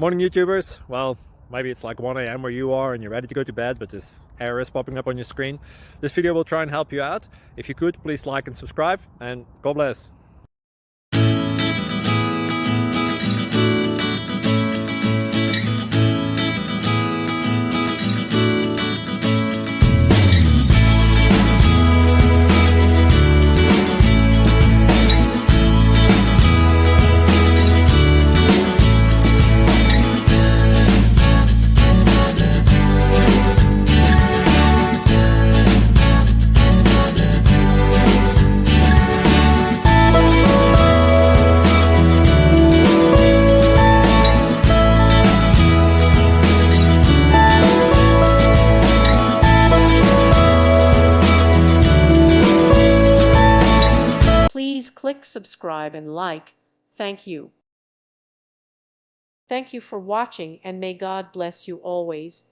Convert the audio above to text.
Morning YouTubers. Well, maybe it's like 1 a.m. where you are and you're ready to go to bed, but this error is popping up on your screen. This video will try and help you out. If you could, please like and subscribe, and God bless. Please click subscribe and like. Thank you. Thank you for watching, and may God bless you always.